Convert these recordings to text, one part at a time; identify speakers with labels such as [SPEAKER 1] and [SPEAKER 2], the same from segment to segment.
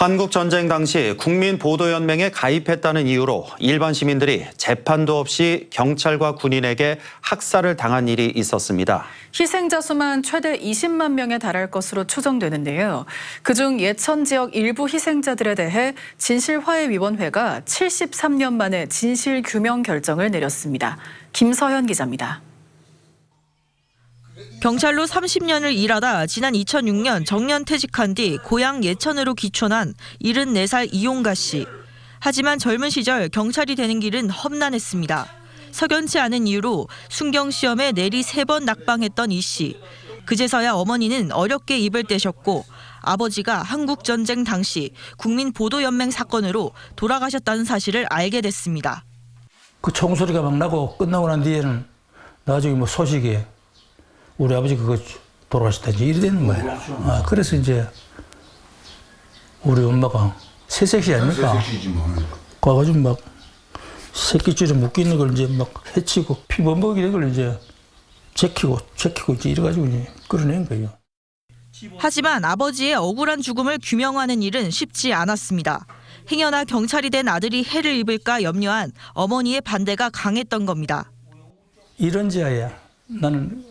[SPEAKER 1] 한국전쟁 당시 국민보도연맹에 가입했다는 이유로 일반 시민들이 재판도 없이 경찰과 군인에게 학살을 당한 일이 있었습니다.
[SPEAKER 2] 희생자 수만 최대 20만 명에 달할 것으로 추정되는데요. 그중 예천 지역 일부 희생자들에 대해 진실화해위원회가 73년 만에 진실규명 결정을 내렸습니다. 김서현 기자입니다.
[SPEAKER 3] 경찰로 30년을 일하다 지난 2006년 정년 퇴직한 뒤 고향 예천으로 귀촌한 74살 이용가 씨. 하지만 젊은 시절 경찰이 되는 길은 험난했습니다. 석연치 않은 이유로 순경시험에 내리 3번 낙방했던 이 씨. 그제서야 어머니는 어렵게 입을 떼셨고 아버지가 한국전쟁 당시 국민보도연맹 사건으로 돌아가셨다는 사실을 알게 됐습니다.
[SPEAKER 4] 그 총소리가 막 나고 끝나고 난 뒤에는 나중에 소식이 우리 아버지 그거 돌아가셨다지 이래 되는 거예요. 그래서 이제 우리 엄마가 새색시 아닙니까?
[SPEAKER 5] 새색시지 뭐.
[SPEAKER 4] 가가지고 막 새끼줄에 묶여 있는 걸 이제 막 해치고 피범벅이 된 걸 이제 제키고 이제 이래가지고 이제 끌어낸 거예요.
[SPEAKER 3] 하지만 아버지의 억울한 죽음을 규명하는 일은 쉽지 않았습니다. 행여나 경찰이 된 아들이 해를 입을까 염려한 어머니의 반대가 강했던 겁니다.
[SPEAKER 4] 이런 지하에 나는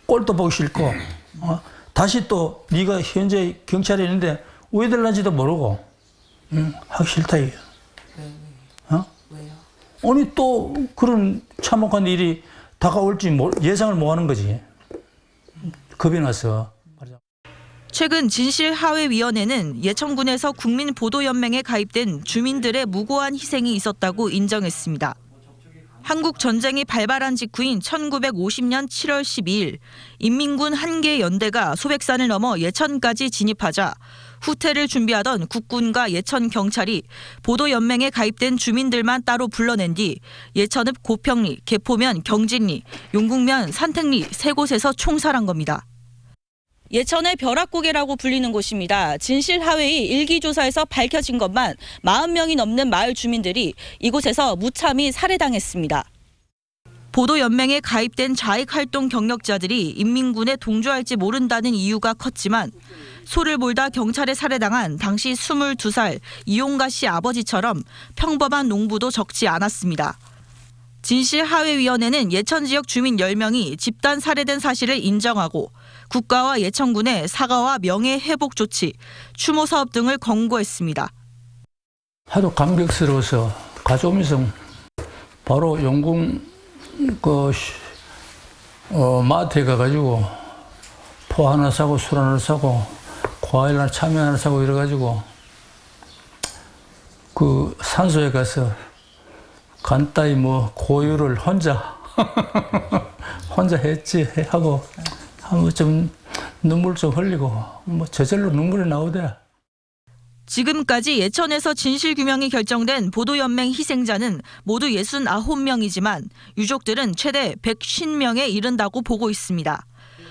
[SPEAKER 4] 꼴도 보기 싫고 다시 또 네가 현재 경찰에 있는데 왜 될는지도 모르고 하기 싫다 이게. 왜요? 아니 또 그런 참혹한 일이 다가올지 예상을 못하는 거지. 겁이 나서.
[SPEAKER 3] 최근 진실화해위원회는 예천군에서 국민보도연맹에 가입된 주민들의 무고한 희생이 있었다고 인정했습니다. 한국 전쟁이 발발한 직후인 1950년 7월 12일 인민군 한개 연대가 소백산을 넘어 예천까지 진입하자 후퇴를 준비하던 국군과 예천 경찰이 보도연맹에 가입된 주민들만 따로 불러낸 뒤 예천읍 고평리, 개포면 경진리, 용국면 산택리 3곳에서 총살한 겁니다. 예천의 벼락고개라고 불리는 곳입니다. 진실화해의 일기조사에서 밝혀진 것만 40명이 넘는 마을 주민들이 이곳에서 무참히 살해당했습니다. 보도연맹에 가입된 좌익활동 경력자들이 인민군에 동조할지 모른다는 이유가 컸지만 소를 몰다 경찰에 살해당한 당시 22살 이용가 씨 아버지처럼 평범한 농부도 적지 않았습니다. 진실화해위원회는 예천 지역 주민 10명이 집단 살해된 사실을 인정하고 국가와 예천군의 사과와 명예회복 조치, 추모 사업 등을 권고했습니다.
[SPEAKER 4] 하도 감격스러워서 가져오면서 바로 용궁 마트에 가가지고 포 하나 사고 술 하나 사고 과일 하나 참외 하나 사고 이래가지고 그 산소에 가서 간단히 고유를 혼자 했지 하고 한번 좀 눈물 좀 흘리고 저절로 눈물이 나오대.
[SPEAKER 3] 지금까지 예천에서 진실규명이 결정된 보도연맹 희생자는 모두 69명이지만 유족들은 최대 150명에 이른다고 보고 있습니다.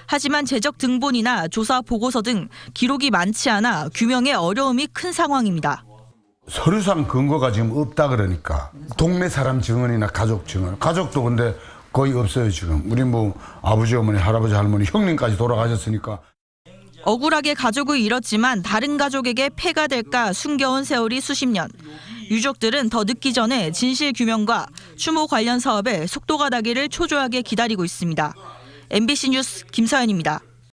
[SPEAKER 3] 하지만 재적 등본이나 조사 보고서 등 기록이 많지 않아 규명에 어려움이 큰 상황입니다.
[SPEAKER 5] 서류상 근거가 지금 없다 그러니까 동네 사람 증언이나 가족 증언, 가족도 근데 거의 없어요 지금. 우리 아버지, 어머니, 할아버지, 할머니, 형님까지 돌아가셨으니까.
[SPEAKER 3] 억울하게 가족을 잃었지만 다른 가족에게 폐가 될까 숨겨온 세월이 수십 년. 유족들은 더 늦기 전에 진실규명과 추모 관련 사업에 속도가 나기를 초조하게 기다리고 있습니다. MBC 뉴스 김서연입니다.